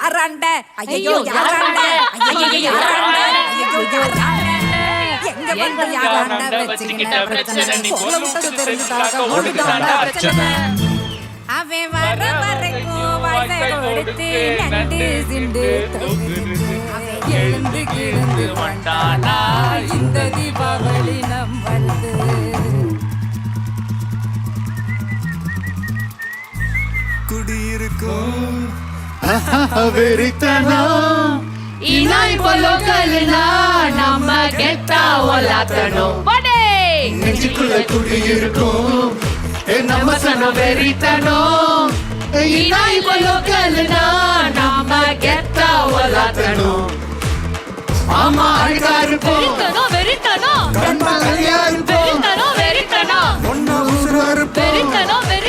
யாராண்ட ஐயோ யாராண்ட ஐயோ யாராண்ட ஐயோ யாராண்ட எங்க வந்து யாராண்ட வெச்சிக்கிட்ட பிரச்சனை போல விட்டது தெரிஞ்சுட்டாக ஓடிட்டாண்ட பிரச்சனை அவன் வர வரைக்கும் வாய்ஸை கொடுத்து நண்டு சிண்டு அவன் எழுந்து கிழந்து வந்தானா இந்த தீபாவளி நம்மளது குடியிருக்கும் வெறித்தனம் இனாய் பொலோக்கல்னா நம்ம கெத்தா ஒலாத்தணும் படே நெஞ்சுக்குள்ள குடியிருக்கும் நம்ம சன வெறித்தனம் இனாய் பொலோக்கல்னா நம்ம கெத்தா ஒலாத்தணும் ஆமா அழகா இருப்போம் வெறித்தனம் வெறித்தனம் கண்மலையா இருப்போம் வெறித்தனம் வெறித்தனம் ஒன்னா உசுரா இருப்போம் வெறித்தனம் வெறித்தனம்